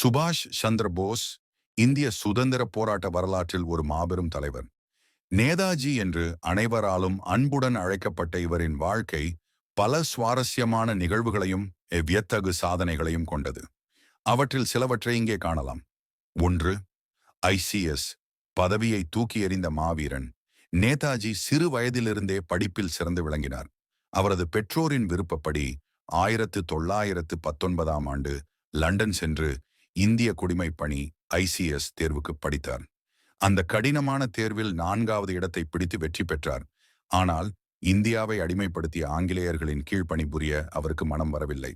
சுபாஷ் சந்திர போஸ் இந்திய சுதந்திர போராட்ட வரலாற்றில் ஒரு மாபெரும் தலைவர். நேதாஜி என்று அனைவராலும் அன்புடன் அழைக்கப்பட்ட இவரின் வாழ்க்கை பல சுவாரஸ்யமான நிகழ்வுகளையும் வியத்தகு சாதனைகளையும் கொண்டது. அவற்றில் சிலவற்றை இங்கே காணலாம். 1. ஐசிஎஸ் பதவியை தூக்கி எறிந்த மாவீரன். நேதாஜி சிறு வயதிலிருந்தே படிப்பில் சிறந்து விளங்கினார். அவரது பெற்றோரின் விருப்பப்படி 1919ஆம் ஆண்டு லண்டன் சென்று இந்திய குடிமைப் பணி ஐசிஎஸ் தேர்வுக்கு படித்தார். அந்த கடினமான தேர்வில் 4வது இடத்தை பிடித்து வெற்றி பெற்றார். ஆனால் இந்தியாவை அடிமைப்படுத்திய ஆங்கிலேயர்களின் கீழ் பணிபுரிய அவருக்கு மனம் வரவில்லை.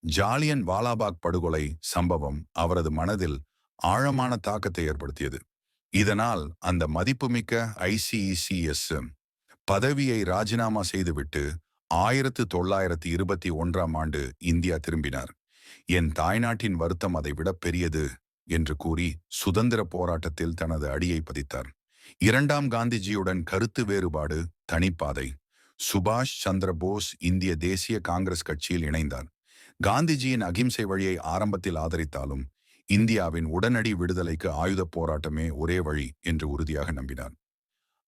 ஜாலியன் வாலாபாக் படுகொலை சம்பவம் அவரது மனதில் ஆழமான தாக்கத்தை ஏற்படுத்தியது. இதனால் அந்த மதிப்புமிக்க ஐசிஇசிஎஸ் பதவியை ராஜினாமா செய்துவிட்டு 1921ஆம் ஆண்டு இந்தியா திரும்பினார். என் தாய்நாட்டின் வருத்தம் அதை விட பெரியது என்று கூறி சுதந்திர போராட்டத்தில் தனது அடியை பதித்தார். 2ஆம் காந்திஜியுடன் கருத்து வேறுபாடு, தனிப்பாதை. சுபாஷ் சந்திர போஸ் இந்திய தேசிய காங்கிரஸ் கட்சியில் இணைந்தார். காந்திஜியின் அகிம்சை வழியை ஆரம்பத்தில் ஆதரித்தாலும் இந்தியாவின் உடனடி விடுதலைக்கு ஆயுத போராட்டமே ஒரே வழி என்று உறுதியாக நம்பினார்.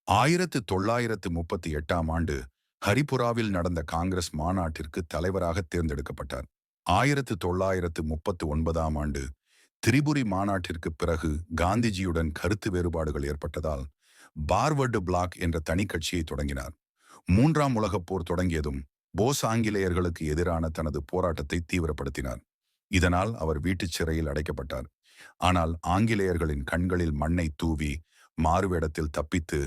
1938ஆம் ஆண்டு ஹரிபுராவில் நடந்த காங்கிரஸ் மாநாட்டிற்கு தலைவராக தேர்ந்தெடுக்கப்பட்டார். 1939ஆம் ஆண்டு திரிபுரி மாநாட்டிற்கு பிறகு காந்திஜியுடன் கருத்து வேறுபாடுகள் ஏற்பட்டதால் பார்வர்டு பிளாக் என்ற தனி கட்சியை தொடங்கினார். 3ஆம் உலகப் போர் தொடங்கியதும் போஸ் ஆங்கிலேயர்களுக்கு எதிரான தனது போராட்டத்தை தீவிரப்படுத்தினார். இதனால் அவர் வீட்டுச் சிறையில் அடைக்கப்பட்டார். ஆனால் ஆங்கிலேயர்களின் கண்களில் மண்ணை தூவி மாறுவேடத்தில் தப்பித்து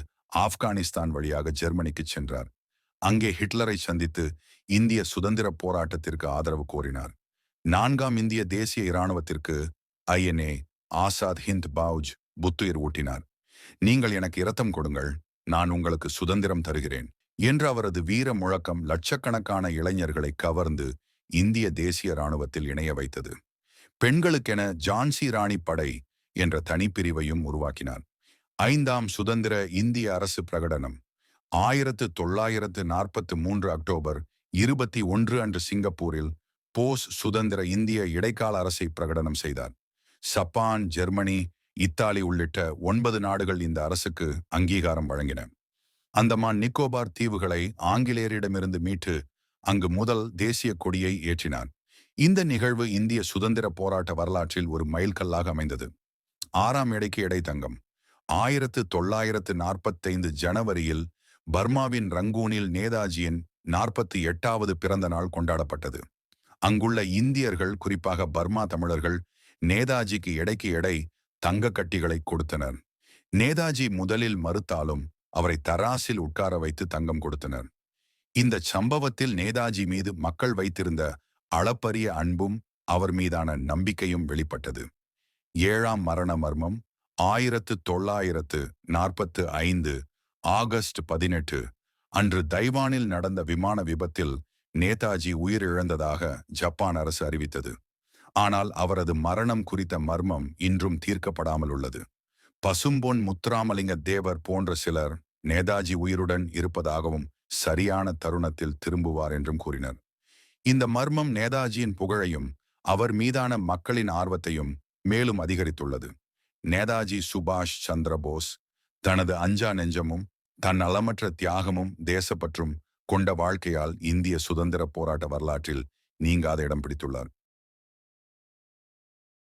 ஆப்கானிஸ்தான் வழியாக ஜெர்மனிக்கு சென்றார். அங்கே ஹிட்லரை சந்தித்து இந்திய சுதந்திர போராட்டத்திற்கு ஆதரவு கோரினார். 4ஆம் இந்திய தேசிய இராணுவத்திற்கு ஐஎன்ஏ ஆசாத் ஹிந்த் பௌஜ் புத்துயிர் ஊட்டினார். நீங்கள் எனக்கு இரத்தம் கொடுங்கள், நான் உங்களுக்கு சுதந்திரம் தருகிறேன் என்ற அவரது வீர முழக்கம் லட்சக்கணக்கான இளைஞர்களை கவர்ந்து இந்திய தேசிய இராணுவத்தில் இணைய வைத்தது. பெண்களுக்கென ஜான்சி ராணி படை என்ற தனிப்பிரிவையும் உருவாக்கினார். 5ஆம் சுதந்திர இந்திய அரசு பிரகடனம் 1943 அக்டோபர் 21 அன்று சிங்கப்பூரில் போஸ் சுதந்திர இந்திய இடைக்கால அரசை பிரகடனம் செய்தார். சப்பான், ஜெர்மனி, இத்தாலி உள்ளிட்ட 9 நாடுகள் இந்த அரசுக்கு அங்கீகாரம் வழங்கின. அந்தமான் நிக்கோபார் தீவுகளை ஆங்கிலேயரிடமிருந்து மீட்டு அங்கு முதல் தேசிய கொடியை ஏற்றினார். இந்த நிகழ்வு இந்திய சுதந்திர போராட்ட வரலாற்றில் ஒரு மைல்கல்லாக அமைந்தது. 6ஆம் எடைக்கு எடை தங்கம் 1945 ஜனவரியில் பர்மாவின் ரங்கூனில் நேதாஜியின் 48வது பிறந்த நாள் கொண்டாடப்பட்டது. அங்குள்ள இந்தியர்கள், குறிப்பாக பர்மா தமிழர்கள், நேதாஜிக்கு எடைக்கு எடை தங்க கட்டிகளை கொடுத்தனர். நேதாஜி முதலில் மறுத்தாலும் அவரை தராசில் உட்கார வைத்து தங்கம் கொடுத்தனர். இந்த சம்பவத்தில் நேதாஜி மீது மக்கள் வைத்திருந்த அளப்பரிய அன்பும் அவர் மீதான நம்பிக்கையும் வெளிப்பட்டது. 7ஆம் மரண மர்மம் 1945 ஆகஸ்ட் 18 அன்று தைவானில் நடந்த விமான விபத்தில் நேதாஜி உயிரிழந்ததாக ஜப்பான் அரசு அறிவித்தது. ஆனால் அவரது மரணம் குறித்த மர்மம் இன்றும் தீர்க்கப்படாமல் உள்ளது. பசும்பொன் முத்துராமலிங்க தேவர் போன்ற சிலர் நேதாஜி உயிருடன் இருப்பதாகவும் சரியான தருணத்தில் திரும்புவார் என்றும் கூறினர். இந்த மர்மம் நேதாஜியின் புகழையும் அவர் மீதான மக்களின் ஆர்வத்தையும் மேலும் அதிகரித்துள்ளது. நேதாஜி சுபாஷ் சந்திர போஸ் தனது அஞ்சா நெஞ்சமும் தன்னலமற்ற தியாகமும் தேசப்பற்றும் கொண்ட வாழ்க்கையால் இந்திய சுதந்திர போராட்ட வரலாற்றில் நீங்காத இடம் பிடித்துள்ளார்.